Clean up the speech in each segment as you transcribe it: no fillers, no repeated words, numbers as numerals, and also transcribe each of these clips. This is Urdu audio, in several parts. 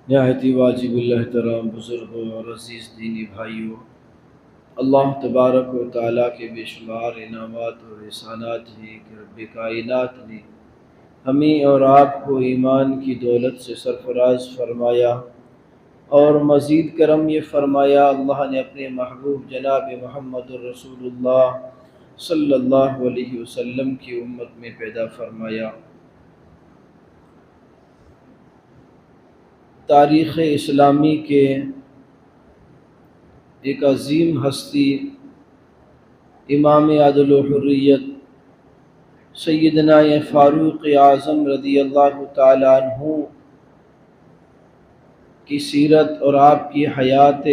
نہایت ہی واجب الاحترام بزرگوں اور عزیز دینی بھائیوں، اللہ تبارک و تعالیٰ کے بے شمار انعامات اور احسانات ہیں کہ رب کائنات نے ہمیں اور آپ کو ایمان کی دولت سے سرفراز فرمایا، اور مزید کرم یہ فرمایا اللہ نے اپنے محبوب جناب محمد الرسول اللہ صلی اللہ علیہ وسلم کی امت میں پیدا فرمایا۔ تاریخ اسلامی کے ایک عظیم ہستی امام عدل و حریت سیدنا فاروق اعظم رضی اللہ تعالیٰ عنہ کی سیرت اور آپ کی حیات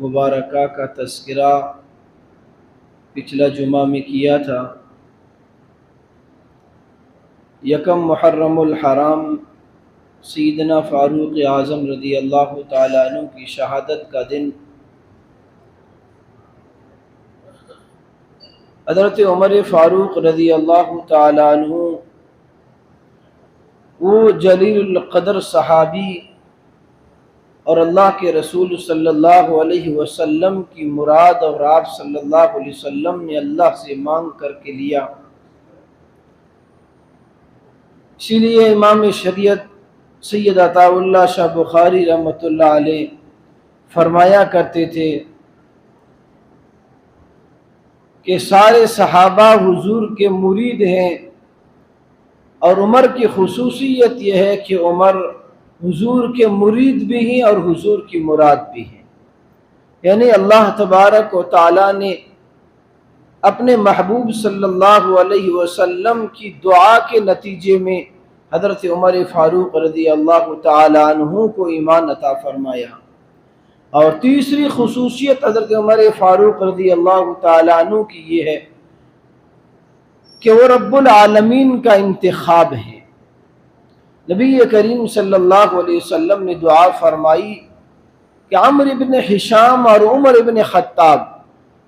مبارکہ کا تذکرہ پچھلا جمعہ میں کیا تھا۔ یکم محرم الحرام سیدنا فاروق اعظم رضی اللہ تعالیٰ عنہ کی شہادت کا دن حضرت عمر فاروق رضی اللہ تعالیٰ عنہ وہ جلیل القدر صحابی اور اللہ کے رسول صلی اللہ علیہ وسلم کی مراد اور آپ صلی اللہ علیہ وسلم نے اللہ سے مانگ کر کے لیا، اسی لیے امام شریعت سید عطا اللہ شاہ بخاری رحمۃ اللہ علیہ فرمایا کرتے تھے کہ سارے صحابہ حضور کے مرید ہیں، اور عمر کی خصوصیت یہ ہے کہ عمر حضور کے مرید بھی ہیں اور حضور کی مراد بھی ہیں، یعنی اللہ تبارک و تعالیٰ نے اپنے محبوب صلی اللہ علیہ وسلم کی دعا کے نتیجے میں حضرت عمر فاروق رضی اللہ تعالیٰ عنہ کو ایمان عطا فرمایا۔ اور تیسری خصوصیت حضرت عمر فاروق رضی اللہ تعالیٰ عنہ کی یہ ہے کہ وہ رب العالمین کا انتخاب ہے۔ نبی کریم صلی اللہ علیہ وسلم نے دعا فرمائی کہ عمرو بن ہشام اور عمر بن خطاب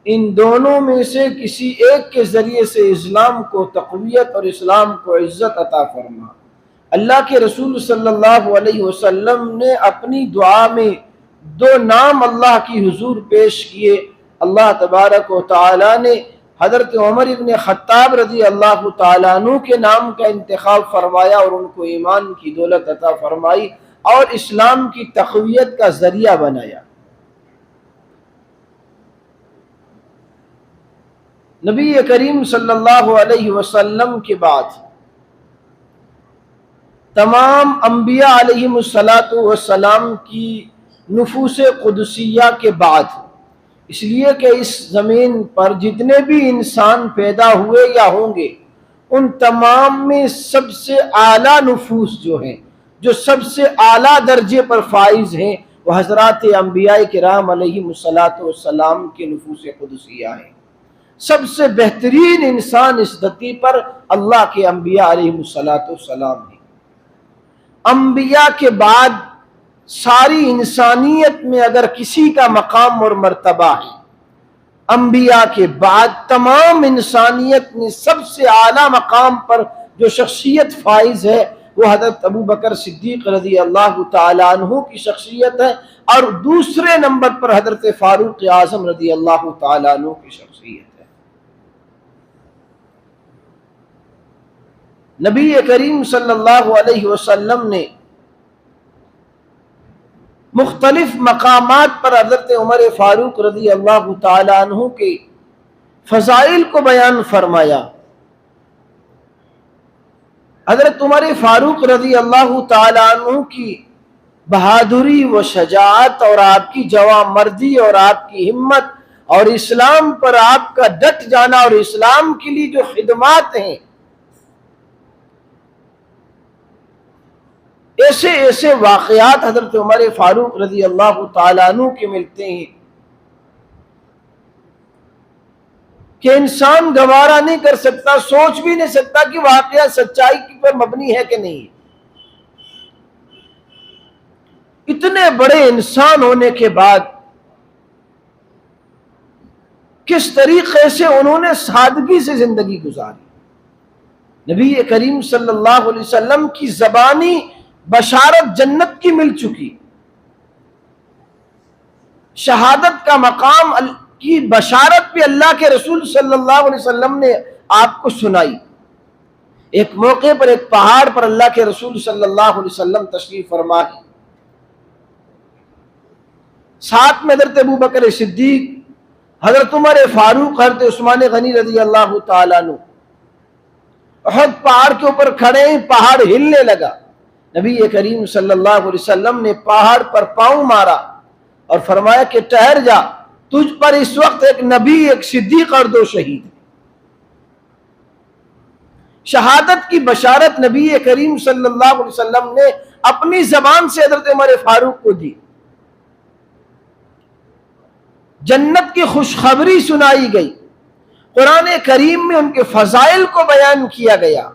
ان دونوں میں سے کسی ایک کے ذریعے سے اسلام کو تقویت اور اسلام کو عزت عطا فرما۔ اللہ کے رسول صلی اللہ علیہ وسلم نے اپنی دعا میں دو نام اللہ کی حضور پیش کیے۔ اللہ تبارک و تعالی نے حضرت عمر بن خطاب رضی اللہ تعالیٰ عنہ کے نام کا انتخاب فرمایا اور ان کو ایمان کی دولت عطا فرمائی اور اسلام کی تقویت کا ذریعہ بنایا۔ نبی کریم صلی اللہ علیہ وسلم کے بعد تمام انبیاء علیہم السلام کی نفوس قدسیہ کے بعد، اس لیے کہ اس زمین پر جتنے بھی انسان پیدا ہوئے یا ہوں گے ان تمام میں سب سے اعلیٰ نفوس جو ہیں، جو سب سے اعلیٰ درجے پر فائز ہیں، وہ حضرات انبیاء کرام علیہم السلام کے نفوس قدسیہ ہیں۔ سب سے بہترین انسان اس دھرتی پر اللہ کے انبیاء علیہم السلام ہیں۔ انبیاء کے بعد ساری انسانیت میں اگر کسی کا مقام اور مرتبہ ہے، انبیاء کے بعد تمام انسانیت میں سب سے اعلیٰ مقام پر جو شخصیت فائز ہے وہ حضرت ابو بکر صدیق رضی اللہ تعالیٰ عنہ کی شخصیت ہے، اور دوسرے نمبر پر حضرت فاروق اعظم رضی اللہ تعالیٰ عنہ کی شخصیت ہے۔ نبی کریم صلی اللہ علیہ وسلم نے مختلف مقامات پر حضرت عمر فاروق رضی اللہ تعالی عنہ کے فضائل کو بیان فرمایا۔ حضرت عمر فاروق رضی اللہ تعالی عنہ کی بہادری و شجاعت اور آپ کی جواں مردی اور آپ کی ہمت اور اسلام پر آپ کا ڈٹ جانا اور اسلام کے لیے جو خدمات ہیں، ایسے ایسے واقعات حضرت عمر فاروق رضی اللہ تعالیٰ عنہ کے ملتے ہیں کہ انسان گوارا نہیں کر سکتا، سوچ بھی نہیں سکتا کہ واقعہ سچائی پر مبنی ہے کہ نہیں۔ اتنے بڑے انسان ہونے کے بعد کس طریقے سے انہوں نے سادگی سے زندگی گزاری۔ نبی کریم صلی اللہ علیہ وسلم کی زبانی بشارت جنت کی مل چکی، شہادت کا مقام کی بشارت بھی اللہ کے رسول صلی اللہ علیہ وسلم نے آپ کو سنائی۔ ایک موقع پر ایک پہاڑ پر اللہ کے رسول صلی اللہ علیہ وسلم تشریف فرما ہے، ساتھ میں حضرت ابوبکر صدیق، حضرت عمر فاروق، حضرت عثمان غنی رضی اللہ تعالیٰ عنہ احد پہاڑ کے اوپر کھڑے ہیں، پہاڑ ہلنے لگا۔ نبی کریم صلی اللہ علیہ وسلم نے پہاڑ پر پاؤں مارا اور فرمایا کہ ٹھہر جا، تجھ پر اس وقت ایک نبی، ایک صدیق اور 2 شہید ہیں۔ شہادت کی بشارت نبی کریم صلی اللہ علیہ وسلم نے اپنی زبان سے حضرت عمر فاروق کو دی، جنت کی خوشخبری سنائی گئی، قرآن کریم میں ان کے فضائل کو بیان کیا گیا۔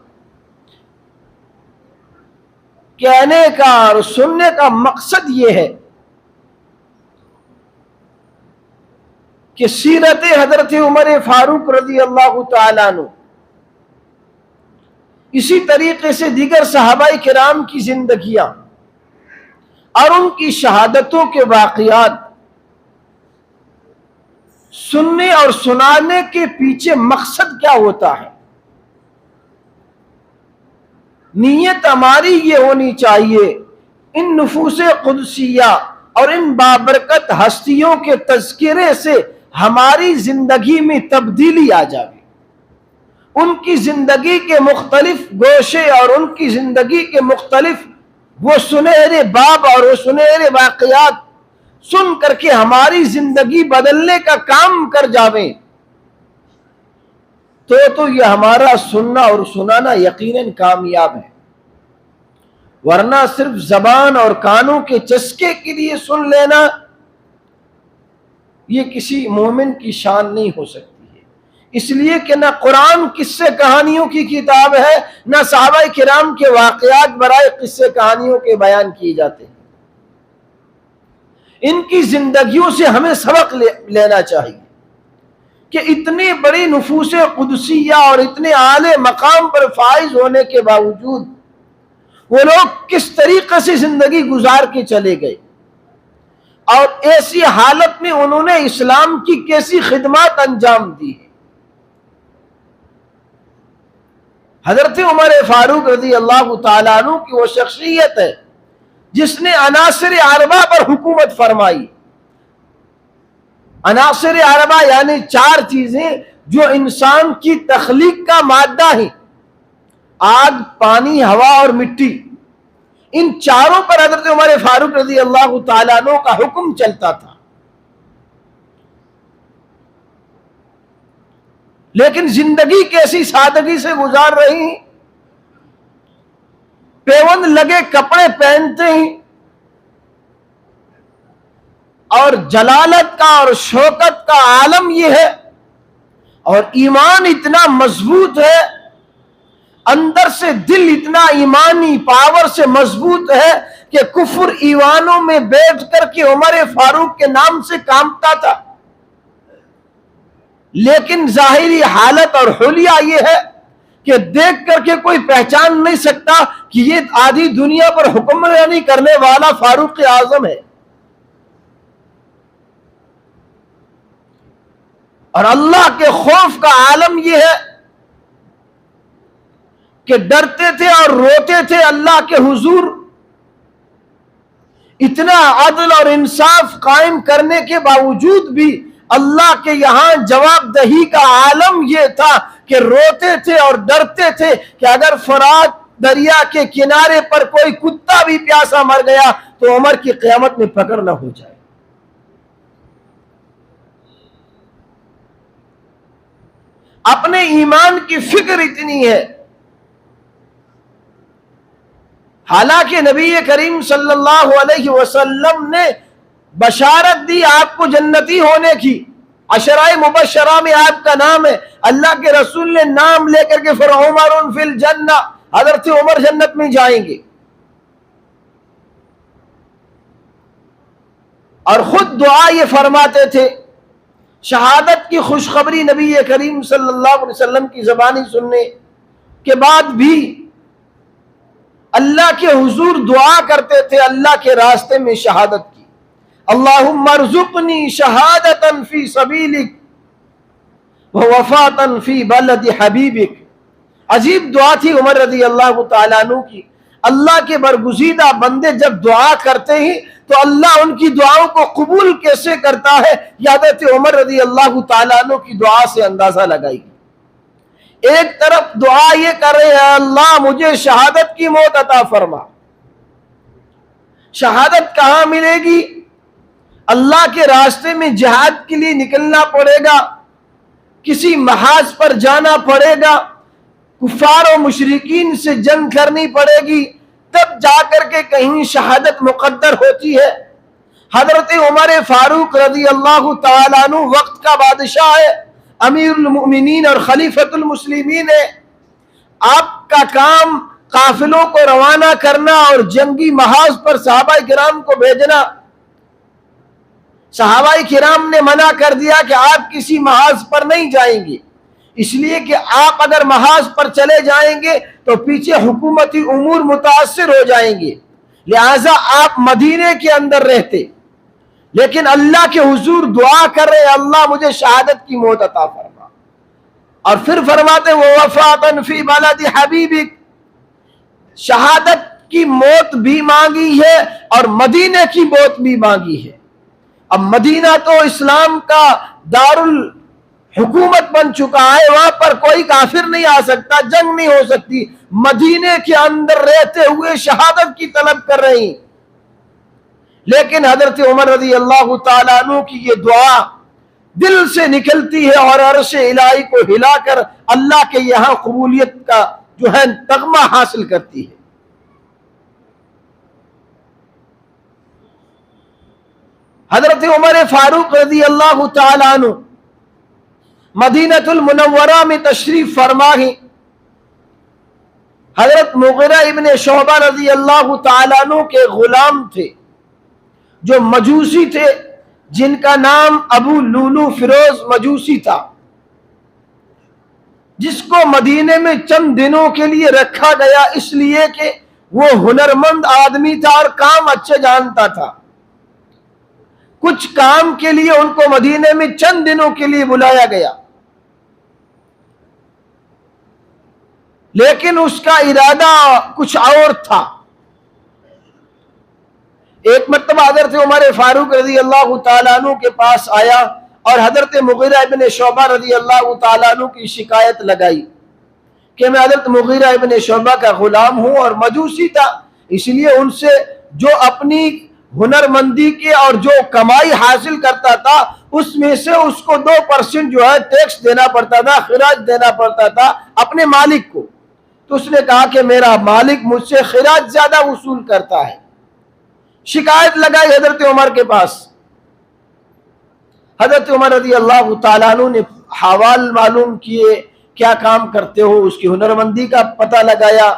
کہنے کا اور سننے کا مقصد یہ ہے کہ سیرت حضرت عمر فاروق رضی اللہ تعالیٰ عنہ، اسی طریقے سے دیگر صحابہ کرام کی زندگیاں اور ان کی شہادتوں کے واقعات سننے اور سنانے کے پیچھے مقصد کیا ہوتا ہے، نیت ہماری یہ ہونی چاہیے ان نفوس قدسیہ اور ان بابرکت ہستیوں کے تذکرے سے ہماری زندگی میں تبدیلی آ جائے، ان کی زندگی کے مختلف گوشے اور ان کی زندگی کے مختلف وہ سنہرے باب اور وہ سنہرے واقعات سن کر کے ہماری زندگی بدلنے کا کام کر جاویں، تو یہ ہمارا سننا اور سنانا یقیناً کامیاب ہے، ورنہ صرف زبان اور کانوں کے چسکے کے لیے سن لینا یہ کسی مومن کی شان نہیں ہو سکتی ہے۔ اس لیے کہ نہ قرآن قصے کہانیوں کی کتاب ہے، نہ صحابہ کرام کے واقعات برائے قصے کہانیوں کے بیان کیے جاتے ہیں۔ ان کی زندگیوں سے ہمیں سبق لینا چاہیے کہ اتنی بڑی نفوس قدسیہ اور اتنے اعلی مقام پر فائز ہونے کے باوجود وہ لوگ کس طریقے سے زندگی گزار کے چلے گئے اور ایسی حالت میں انہوں نے اسلام کی کیسی خدمات انجام دی ہے۔ حضرت عمر فاروق رضی اللہ تعالیٰ عنہ کی وہ شخصیت ہے جس نے عناصر اربعہ پر حکومت فرمائی۔ عناصر اربعہ یعنی 4 چیزیں جو انسان کی تخلیق کا مادہ ہیں، آگ، پانی، ہوا اور مٹی، ان 4 پر حضرت عمر فاروق رضی اللہ تعالیٰ عنہ کا حکم چلتا تھا۔ لیکن زندگی کیسی سادگی سے گزار رہی ہیں، پیوند لگے کپڑے پہنتے ہیں اور جلالت کا اور شوکت کا عالم یہ ہے، اور ایمان اتنا مضبوط ہے، اندر سے دل اتنا ایمانی پاور سے مضبوط ہے کہ کفر ایوانوں میں بیٹھ کر کے عمر فاروق کے نام سے کامتا تھا، لیکن ظاہری حالت اور حلیہ یہ ہے کہ دیکھ کر کے کوئی پہچان نہیں سکتا کہ یہ آدھی دنیا پر حکمرانی کرنے والا فاروق اعظم ہے۔ اور اللہ کے خوف کا عالم یہ ہے کہ ڈرتے تھے اور روتے تھے اللہ کے حضور، اتنا عدل اور انصاف قائم کرنے کے باوجود بھی اللہ کے یہاں جواب دہی کا عالم یہ تھا کہ روتے تھے اور ڈرتے تھے کہ اگر فرات دریا کے کنارے پر کوئی کتا بھی پیاسا مر گیا تو عمر کی قیامت میں پکڑ نہ ہو جائے۔ اپنے ایمان کی فکر اتنی ہے، حالانکہ نبی کریم صلی اللہ علیہ وسلم نے بشارت دی آپ کو جنتی ہونے کی، عشرہ مبشرہ میں آپ کا نام ہے، اللہ کے رسول نے نام لے کر کے عمر فی الجنہ، حضرت عمر جنت میں جائیں گے، اور خود دعا یہ فرماتے تھے، شہادت کی خوشخبری نبی کریم صلی اللہ علیہ وسلم کی زبانی سننے کے بعد بھی اللہ کے حضور دعا کرتے تھے اللہ کے راستے میں شہادت کی، اللہم ارزقنی شہادتاً فی سبیلک ووفاتاً فی بلد حبیبک. عجیب دعا تھی عمر رضی اللہ تعالیٰ عنہ کی. اللہ کے برگزیدہ بندے جب دعا کرتے ہیں تو اللہ ان کی دعاؤں کو قبول کیسے کرتا ہے، یہ حضرت عمر رضی اللہ تعالیٰ عنہ کی دعا سے اندازہ لگائی. ایک طرف دعا یہ کر رہے ہیں اللہ مجھے شہادت کی موت عطا فرما. شہادت کہاں ملے گی؟ اللہ کے راستے میں جہاد کے لیے نکلنا پڑے گا، کسی محاذ پر جانا پڑے گا، کفار و مشرکین سے جنگ کرنی پڑے گی، تب جا کر کے کہیں شہادت مقدر ہوتی ہے. حضرت عمر فاروق رضی اللہ تعالیٰ عنہ وقت کا بادشاہ ہے، امیر المؤمنین اور خلیفۃ المسلمین ہے. آپ کا کام قافلوں کو روانہ کرنا اور جنگی محاذ پر صحابہ کرام کو بھیجنا. صحابہ کرام نے منع کر دیا کہ آپ کسی محاذ پر نہیں جائیں گے، اس لیے کہ آپ اگر محاذ پر چلے جائیں گے تو پیچھے حکومتی امور متاثر ہو جائیں گے، لہٰذا آپ مدینے کے اندر رہتے. لیکن اللہ کے حضور دعا کر رہے اللہ مجھے شہادت کی موت عطا فرما، اور پھر فرماتے ووفاتاً فی بلد حبیبک. شہادت کی موت بھی مانگی ہے اور مدینے کی موت بھی مانگی ہے. اب مدینہ تو اسلام کا دارالحکومت بن چکا ہے، وہاں پر کوئی کافر نہیں آ سکتا، جنگ نہیں ہو سکتی. مدینے کے اندر رہتے ہوئے شہادت کی طلب کر رہی. لیکن حضرت عمر رضی اللہ تعالیٰ عنہ کی یہ دعا دل سے نکلتی ہے اور عرش الہی کو ہلا کر اللہ کے یہاں قبولیت کا جو ہے تغمہ حاصل کرتی ہے. حضرت عمر فاروق رضی اللہ تعالیٰ عنہ مدینہ المنورہ میں تشریف فرما ہیں. حضرت مغیرہ ابن شعبہ رضی اللہ تعالیٰ عنہ کے غلام تھے جو مجوسی تھے، جن کا نام ابو لولو فیروز مجوسی تھا، جس کو مدینے میں چند دنوں کے لیے رکھا گیا اس لیے کہ وہ ہنرمند آدمی تھا اور کام اچھے جانتا تھا. کچھ کام کے لیے ان کو مدینے میں چند دنوں کے لیے بلایا گیا، لیکن اس کا ارادہ کچھ اور تھا. ایک مرتبہ حضرت عمر فاروق رضی اللہ تعالیٰ عنہ کے پاس آیا اور حضرت مغیرہ ابن شعبہ رضی اللہ تعالیٰ عنہ کی شکایت لگائی کہ میں حضرت مغیرہ ابن شعبہ کا غلام ہوں اور مجوسی تھا، اس لیے ان سے جو اپنی ہنرمندی کے اور جو کمائی حاصل کرتا تھا اس میں سے اس کو 2% جو ہے ٹیکس دینا پڑتا تھا، خراج دینا پڑتا تھا اپنے مالک کو. تو اس نے کہا کہ میرا مالک مجھ سے خراج زیادہ وصول کرتا ہے. شکایت لگائی حضرت عمر کے پاس. حضرت عمر رضی اللہ تعالیٰ عنہ نے حوال معلوم کیے، کیا کام کرتے ہو، اس کی ہنرمندی کا پتہ لگایا.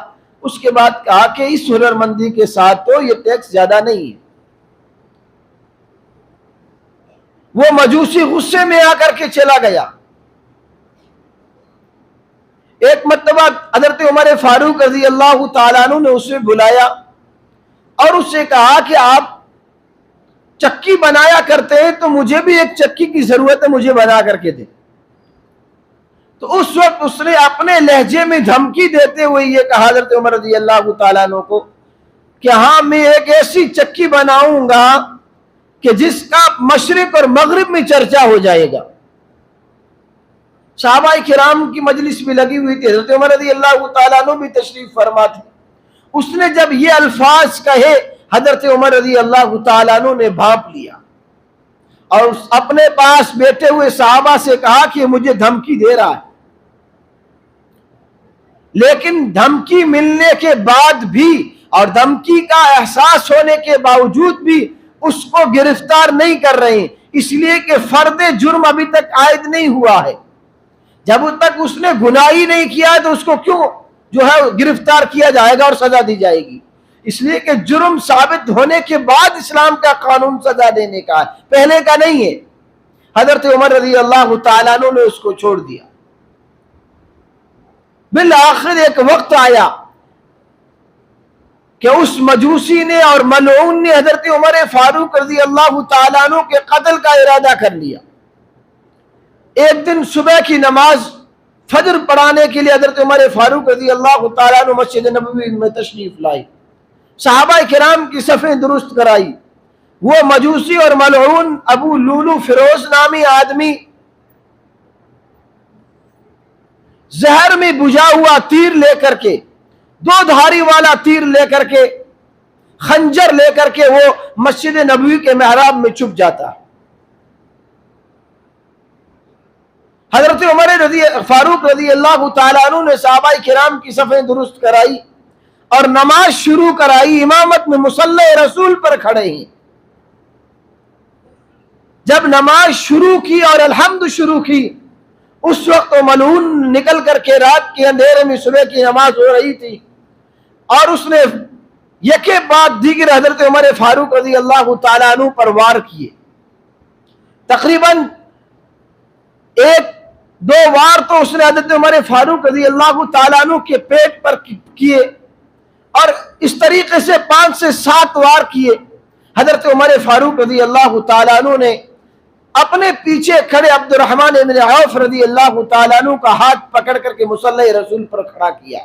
اس کے بعد کہا کہ اس ہنرمندی کے ساتھ تو یہ ٹیکس زیادہ نہیں ہے. وہ مجوسی غصے میں آ کر کے چلا گیا. ایک مرتبہ حضرت عمر فاروق رضی اللہ تعالیٰ عنہ نے اسے بلایا اور اس سے کہا کہ آپ چکی بنایا کرتے ہیں تو مجھے بھی ایک چکی کی ضرورت ہے، مجھے بنا کر کے دے. تو اس وقت اس نے اپنے لہجے میں دھمکی دیتے ہوئے یہ کہا حضرت عمر رضی اللہ تعالیٰ عنہ کو کہ ہاں میں ایک ایسی چکی بناؤں گا کہ جس کا مشرق اور مغرب میں چرچا ہو جائے گا. صحابہ کرام کی مجلس بھی لگی ہوئی تھی، حضرت عمر رضی اللہ تعالیٰ عنہ بھی تشریف فرما تھے. اس نے جب یہ الفاظ کہے حضرت عمر رضی اللہ تعالیٰ عنہ نے بھانپ لیا اور اپنے پاس بیٹھے ہوئے صحابہ سے کہا کہ مجھے دھمکی دے رہا ہے. لیکن دھمکی ملنے کے بعد بھی اور دھمکی کا احساس ہونے کے باوجود بھی اس کو گرفتار نہیں کر رہے ہیں، اس لیے کہ فرد جرم ابھی تک عائد نہیں ہوا ہے. جب تک اس نے گناہ ہی نہیں کیا تو اس کو کیوں جو ہے گرفتار کیا جائے گا اور سزا دی جائے گی؟ اس لیے کہ جرم ثابت ہونے کے بعد اسلام کا قانون سزا دینے کا ہے، پہلے کا نہیں ہے. حضرت عمر رضی اللہ تعالیٰ عنہ نے اس کو چھوڑ دیا. بالآخر ایک وقت آیا کہ اس مجوسی نے اور ملعون نے حضرت عمر فاروق رضی اللہ تعالیٰ عنہ کے قتل کا ارادہ کر لیا۔ ایک دن صبح کی نماز فجر پڑھانے کے لیے حضرت عمر فاروق رضی اللہ تعالیٰ عنہ مسجد نبوی میں تشریف لائے، صحابہ کرام کی صفیں درست کرائی۔ وہ مجوسی اور ملعون ابو لولو فیروز نامی آدمی زہر میں بجھا ہوا تیر لے کر کے، دو دھاری والا تیر لے کر کے، خنجر لے کر کے وہ مسجد نبوی کے محراب میں چھپ جاتا۔ حضرت عمر فاروق رضی اللہ تعالیٰ عنہ نے صحابہ کرام کی صفیں درست کرائی اور نماز شروع کرائی، امامت میں مصلی رسول پر کھڑے ہیں۔ جب نماز شروع کی اور الحمد شروع کی، اس وقت وہ ملعون نکل کر کے رات کے اندھیرے میں صبح کی نماز ہو رہی تھی، اور اس نے یکے بعد دیگر حضرت عمر فاروق رضی اللہ تعالیٰ عنہ پر وار کیے۔ تقریباً ایک دو وار تو اس نے حضرت عمر فاروق رضی اللہ تعالیٰ عنہ کے پیٹ پر کیے، اور اس طریقے سے 5 سے 7 وار کیے۔ حضرت عمر فاروق رضی اللہ تعالیٰ عنہ نے اپنے پیچھے کھڑے عبد الرحمن بن عوف رضی اللہ تعالیٰ عنہ کا ہاتھ پکڑ کر کے مصلی رسول پر کھڑا کیا،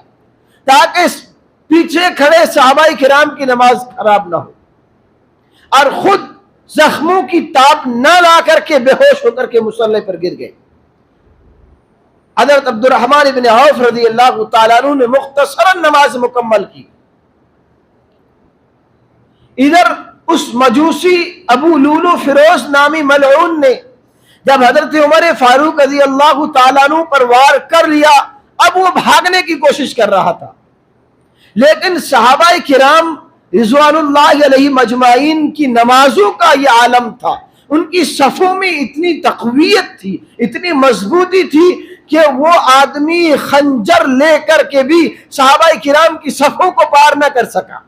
تاکہ پیچھے کھڑے صحابہ کرام کی نماز خراب نہ ہو، اور خود زخموں کی تاب نہ لا کر کے بے ہوش ہو کر کے مصلی پر گر گئے۔ حضرت عبد الرحمن بن عوف رضی اللہ تعالیٰ عنہ نے مختصراً نماز مکمل کی۔ ادھر اس مجوسی ابو لولو فیروز نامی ملعون نے جب حضرت عمر فاروق رضی اللہ تعالیٰ عنہ پر وار کر لیا، اب وہ بھاگنے کی کوشش کر رہا تھا، لیکن صحابہ کرام رضوان اللہ علیہ مجمعین کی نمازوں کا یہ عالم تھا، ان کی صفوں میں اتنی تقویت تھی، اتنی مضبوطی تھی کہ وہ آدمی خنجر لے کر کے بھی صحابہ کرام کی صفوں کو پار نہ کر سکا۔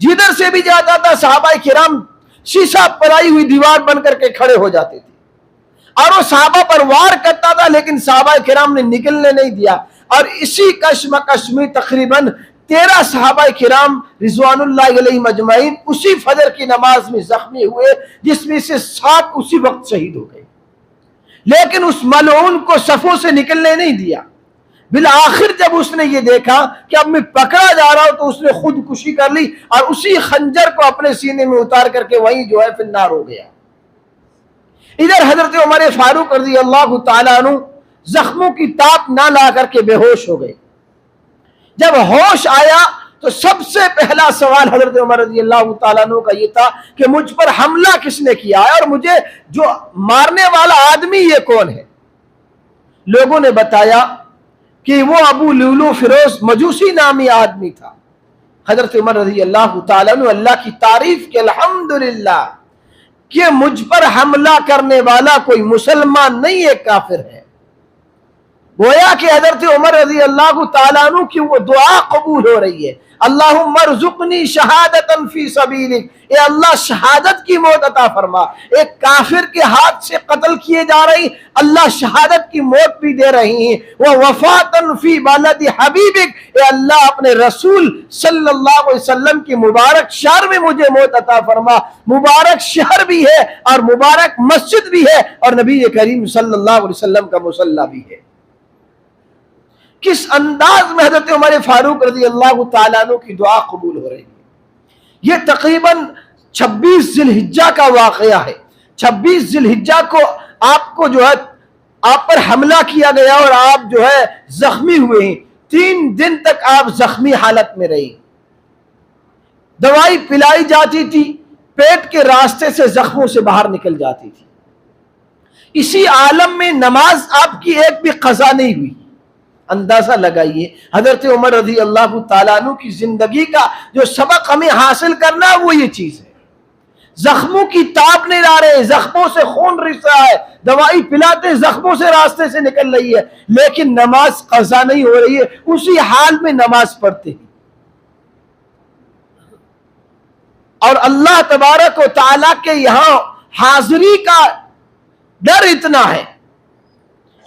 جدھر سے بھی جاتا تھا صحابہ کرام شیشہ پرائی ہوئی دیوار بن کر کے کھڑے ہو جاتے تھے، اور وہ صحابہ پر وار کرتا تھا، لیکن صحابہ کرام نے نکلنے نہیں دیا، اور اسی کشمکش میں تقریباً 13 صحابہ کرام رضوان اللہ علیہ مجمعین اسی فجر کی نماز میں زخمی ہوئے، جس میں سے 7 اسی وقت شہید ہو گئے۔ لیکن اس ملعون کو صفوں سے نکلنے نہیں دیا۔ بالآخر جب اس نے یہ دیکھا کہ اب میں پکڑا جا رہا ہوں، تو اس نے خودکشی کر لی اور اسی خنجر کو اپنے سینے میں اتار کر کے وہیں جو ہے فی النار ہو گیا۔ ادھر حضرت عمر فاروق رضی اللہ تعالیٰ عنہ زخموں کی تاب نہ لا کر کے بے ہوش ہو گئے۔ جب ہوش آیا تو سب سے پہلا سوال حضرت عمر رضی اللہ تعالیٰ عنہ کا یہ تھا کہ مجھ پر حملہ کس نے کیا ہے، اور مجھے جو مارنے والا آدمی یہ کون ہے؟ لوگوں نے بتایا کہ وہ ابو لولو فیروز مجوسی نامی آدمی تھا۔ حضرت عمر رضی اللہ تعالیٰ عنہ اللہ کی تعریف کے الحمدللہ کہ مجھ پر حملہ کرنے والا کوئی مسلمان نہیں، ایک کافر ہے۔ گویا کہ حضرت عمر رضی اللہ تعالیٰ عنہ کی وہ دعا قبول ہو رہی ہے، اللہم ارزقنی شہادتا فی سبیلک، اے اللہ شہادت کی موت عطا فرما۔ ایک کافر کے ہاتھ سے قتل کیے جا رہی، اللہ شہادت کی موت بھی دے رہی ہیں۔ ووفاتا فی بلد حبیبک، اے اللہ اپنے رسول صلی اللہ علیہ وسلم کی مبارک شہر میں مجھے موت عطا فرما۔ مبارک شہر بھی ہے اور مبارک مسجد بھی ہے، اور نبی کریم صلی اللہ علیہ وسلم کا مصلی بھی ہے۔ کس انداز میں حضرت عمر فاروق رضی اللہ تعالیٰ عنہ کی دعا قبول ہو رہی ہے۔ یہ تقریباً 26 ذی الحجہ کا واقعہ ہے۔ 26 ذی الحجہ کو آپ کو جو ہے آپ پر حملہ کیا گیا اور آپ جو ہے زخمی ہوئے ہیں۔ 3 دن تک آپ زخمی حالت میں رہی، دوائی پلائی جاتی تھی، پیٹ کے راستے سے زخموں سے باہر نکل جاتی تھی۔ اسی عالم میں نماز آپ کی ایک بھی قضا نہیں ہوئی۔ اندازہ لگائیے حضرت عمر رضی اللہ تعالیٰ عنہ کی زندگی کا جو سبق ہمیں حاصل کرنا ہے وہ یہ چیز ہے۔ زخموں کی تاب نہیں لا رہے، زخموں سے خون رس رہا ہے، دوائی پلاتے زخموں سے راستے سے نکل رہی ہے، لیکن نماز قضا نہیں ہو رہی ہے، اسی حال میں نماز پڑھتے ہیں۔ اور اللہ تبارک و تعالیٰ کے یہاں حاضری کا ڈر اتنا ہے،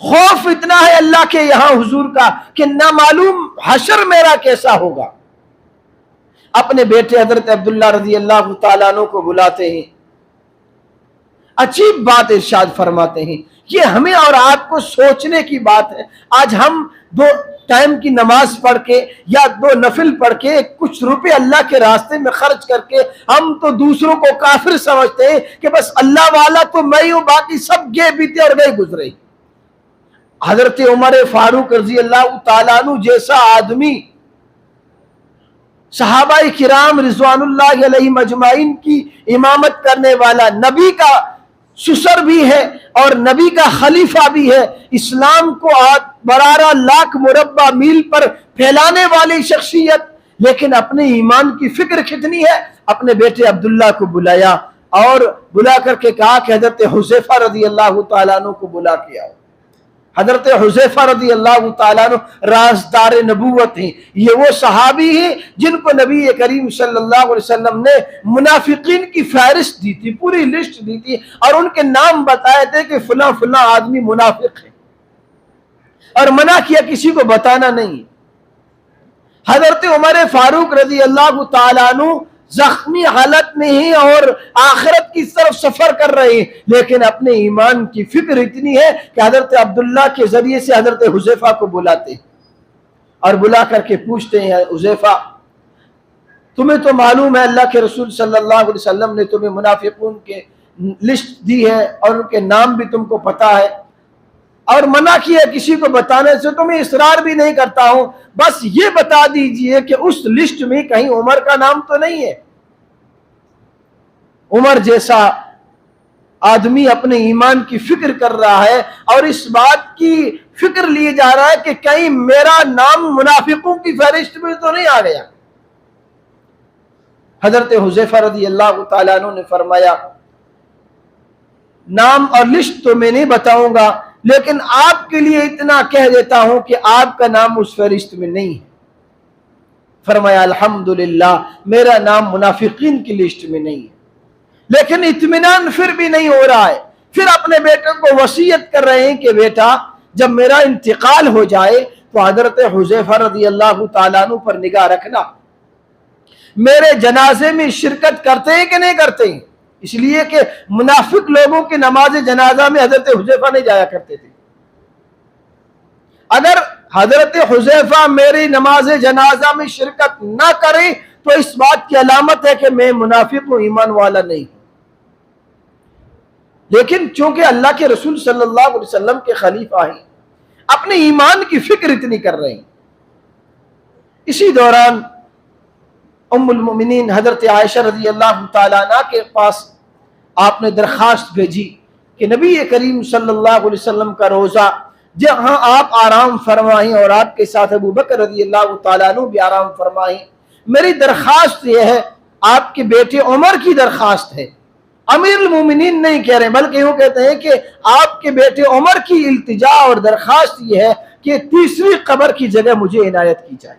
خوف اتنا ہے اللہ کے یہاں حضور کا کہ نہ معلوم حشر میرا کیسا ہوگا۔ اپنے بیٹے حضرت عبداللہ رضی اللہ تعالیٰ عنہ کو بلاتے ہیں، عجیب بات ارشاد فرماتے ہیں. یہ ہمیں اور آپ کو سوچنے کی بات ہے. آج ہم 2 ٹائم کی نماز پڑھ کے یا 2 نفل پڑھ کے کچھ روپے اللہ کے راستے میں خرچ کر کے ہم تو دوسروں کو کافر سمجھتے ہیں کہ بس اللہ والا تو میں ہوں، باقی سب گئے بیتے اور گئے گزرے. حضرت عمر فاروق رضی اللہ تعالیٰ عنہ جیسا آدمی، صحابہ کرام رضوان اللہ علیہ مجمعین کی امامت کرنے والا، نبی کا سسر بھی ہے اور نبی کا خلیفہ بھی ہے، اسلام کو 12 لاکھ مربع میل پر پھیلانے والی شخصیت، لیکن اپنے ایمان کی فکر کتنی ہے. اپنے بیٹے عبداللہ کو بلایا اور بلا کر کے کہا کہ حضرت حذیفہ رضی اللہ تعالیٰ عنہ کو بلا کے آؤ. حضرت حذیفہ رضی اللہ تعالیٰ عنہ رازدار نبوت ہیں. یہ وہ صحابی ہیں جن کو نبی کریم صلی اللہ علیہ وسلم نے منافقین کی فہرست دی تھی، پوری لسٹ دی تھی، اور ان کے نام بتائے تھے کہ فلاں فلاں آدمی منافق ہے، اور منع کیا کسی کو بتانا نہیں. حضرت عمر فاروق رضی اللہ تعالیٰ عنہ زخمی حالت میں ہیں اور آخرت کی طرف سفر کر رہے ہیں، لیکن اپنے ایمان کی فکر اتنی ہے کہ حضرت عبداللہ کے ذریعے سے حضرت حذیفہ کو بلاتے ہیں اور بلا کر کے پوچھتے ہیں، حذیفہ تمہیں تو معلوم ہے اللہ کے رسول صلی اللہ علیہ وسلم نے تمہیں منافقون کے لسٹ دی ہے اور ان کے نام بھی تم کو پتا ہے، اور منع کیا کسی کو بتانے سے. تو میں اصرار بھی نہیں کرتا ہوں، بس یہ بتا دیجئے کہ اس لسٹ میں کہیں عمر کا نام تو نہیں ہے. عمر جیسا آدمی اپنے ایمان کی فکر کر رہا ہے اور اس بات کی فکر لیے جا رہا ہے کہ کہیں میرا نام منافقوں کی فہرست میں تو نہیں آ گیا. حضرت حذیفہ رضی اللہ تعالیٰ عنہ نے فرمایا نام اور لسٹ تو میں نہیں بتاؤں گا، لیکن آپ کے لیے اتنا کہہ دیتا ہوں کہ آپ کا نام اس فہرست میں نہیں ہے. فرمایا الحمدللہ میرا نام منافقین کی لسٹ میں نہیں ہے. لیکن اطمینان پھر بھی نہیں ہو رہا ہے. پھر اپنے بیٹے کو وصیت کر رہے ہیں کہ بیٹا جب میرا انتقال ہو جائے تو حضرت حذیفہ رضی اللہ تعالیٰ عنہ پر نگاہ رکھنا، میرے جنازے میں شرکت کرتے ہیں کہ نہیں کرتے ہیں. اس لیے کہ منافق لوگوں کی نماز جنازہ میں حضرت حذیفہ نہیں جایا کرتے تھے. اگر حضرت حذیفہ میری نماز جنازہ میں شرکت نہ کریں تو اس بات کی علامت ہے کہ میں منافق ہوں، ایمان والا نہیں. لیکن چونکہ اللہ کے رسول صلی اللہ علیہ وسلم کے خلیفہ ہیں، اپنے ایمان کی فکر اتنی کر رہے ہیں. اسی دوران ام المؤمنین حضرت عائشہ رضی اللہ تعالیٰ عنہ کے پاس آپ نے درخواست بھیجی کہ نبی کریم صلی اللہ علیہ وسلم کا روزہ جہاں آپ آرام فرمائیں اور آپ کے ساتھ ابو بکر رضی اللہ تعالیٰ عنہ بھی آرام فرمائیں، میری درخواست یہ ہے، آپ کے بیٹے عمر کی درخواست ہے، امیر المومنین نہیں کہہ رہے بلکہ یوں کہتے ہیں کہ آپ کے بیٹے عمر کی التجا اور درخواست یہ ہے کہ 3ری قبر کی جگہ مجھے عنایت کی جائے.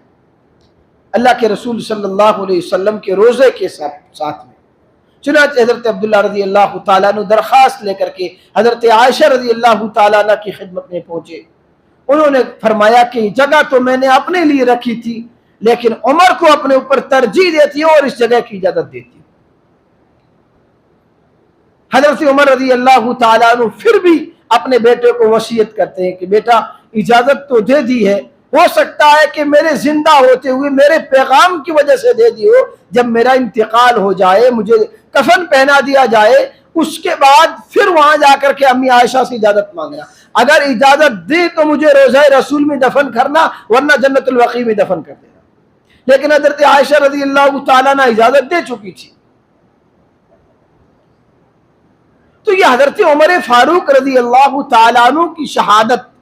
اللہ کے رسول صلی اللہ علیہ وسلم کے روزے کے ساتھ میں چنانچہ حضرت عبداللہ رضی اللہ تعالیٰ عنہ درخواست لے کر کے حضرت عائشہ رضی اللہ تعالیٰ عنہ کی خدمت میں پہنچے. انہوں نے فرمایا کہ جگہ تو میں نے اپنے لیے رکھی تھی لیکن عمر کو اپنے اوپر ترجیح دیتی ہوں اور اس جگہ کی اجازت دیتی ہوں. حضرت عمر رضی اللہ تعالیٰ عنہ پھر بھی اپنے بیٹے کو وصیت کرتے ہیں کہ بیٹا اجازت تو دے دی ہے، ہو سکتا ہے کہ میرے زندہ ہوتے ہوئے میرے پیغام کی وجہ سے دے دی ہو، جب میرا انتقال ہو جائے مجھے کفن پہنا دیا جائے اس کے بعد پھر وہاں جا کر کے امی عائشہ سے اجازت مانگنا، اگر اجازت دی تو مجھے روضہ رسول میں دفن کرنا ورنہ جنت البقیع میں دفن کر دینا. لیکن حضرت عائشہ رضی اللہ تعالیٰ نے اجازت دے چکی تھی. تو یہ حضرت عمر فاروق رضی اللہ تعالیٰ عنہ کی شہادت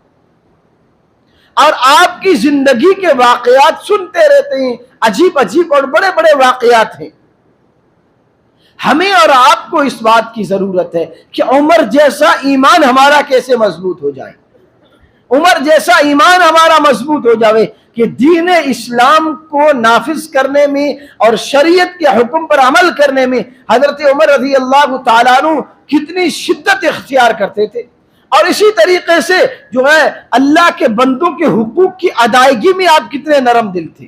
اور آپ کی زندگی کے واقعات سنتے رہتے ہیں، عجیب عجیب اور بڑے بڑے واقعات ہیں. ہمیں اور آپ کو اس بات کی ضرورت ہے کہ عمر جیسا ایمان ہمارا کیسے مضبوط ہو جائے، عمر جیسا ایمان ہمارا مضبوط ہو جائے کہ دین اسلام کو نافذ کرنے میں اور شریعت کے حکم پر عمل کرنے میں حضرت عمر رضی اللہ تعالیٰ عنہ کتنی شدت اختیار کرتے تھے، اور اسی طریقے سے جو ہے اللہ کے بندوں کے حقوق کی ادائیگی میں آپ کتنے نرم دل تھے.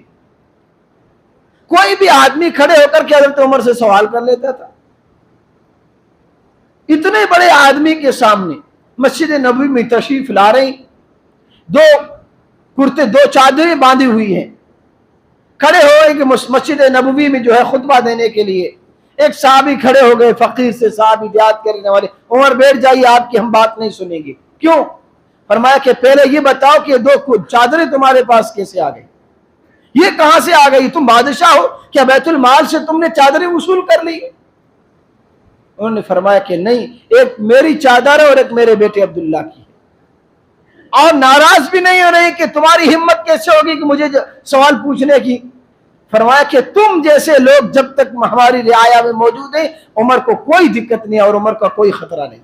کوئی بھی آدمی کھڑے ہو کر کے حضرت عمر سے سوال کر لیتا تھا. اتنے بڑے آدمی کے سامنے مسجد نبوی میں تشریف لا رہی، دو کرتے دو چادریں باندھی ہوئی ہیں، کھڑے ہوئے کہ مسجد نبوی میں جو ہے خطبہ دینے کے لیے. ایک صحابی کھڑے ہو گئے، فقیر سے صحابی دیات کرنے والے، عمر بیٹھ جائیے، آپ کی ہم بات نہیں سنیں گے. کیوں؟ فرمایا کہ پہلے یہ بتاؤ کہ یہ دو چادریں تمہارے پاس کیسے آ گئی، یہ کہاں سے آ گئی؟ تم بادشاہ ہو کیا بیت المال سے تم نے چادریں وصول کر لی؟ انہوں نے فرمایا کہ نہیں، ایک میری چادر ہے اور ایک میرے بیٹے عبداللہ کی ہے. اور ناراض بھی نہیں ہو رہے کہ تمہاری ہمت کیسے ہوگی کہ مجھے سوال پوچھنے کی. فرمایا کہ تم جیسے لوگ جب تک ہماری رعایا میں موجود ہیں عمر کو کوئی دقت نہیں اور عمر کا کوئی خطرہ نہیں.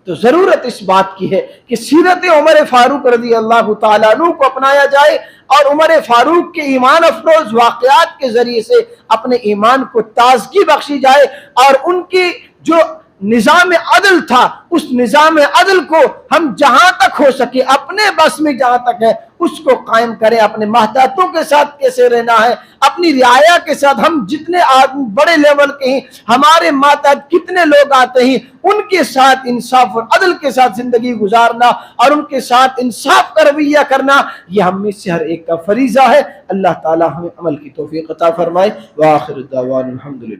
تو ضرورت اس بات کی ہے کہ سیرت عمر فاروق رضی اللہ تعالیٰ عنہ کو اپنایا جائے اور عمر فاروق کے ایمان افروز واقعات کے ذریعے سے اپنے ایمان کو تازگی بخشی جائے، اور ان کی جو نظام عدل تھا اس نظام عدل کو ہم جہاں تک ہو سکے اپنے بس میں جہاں تک ہے اس کو قائم کریں. اپنے محتاطوں کے ساتھ کیسے رہنا ہے، اپنی رعایا کے ساتھ، ہم جتنے آدمی بڑے لیول کے ہیں، ہمارے ماتحت کتنے لوگ آتے ہیں، ان کے ساتھ انصاف اور عدل کے ساتھ زندگی گزارنا اور ان کے ساتھ انصاف کا رویہ کرنا، یہ ہم میں سے ہر ایک کا فریضہ ہے. اللہ تعالی ہمیں عمل کی توفیق عطا فرمائے. وآخر الدعوان الحمدللہ.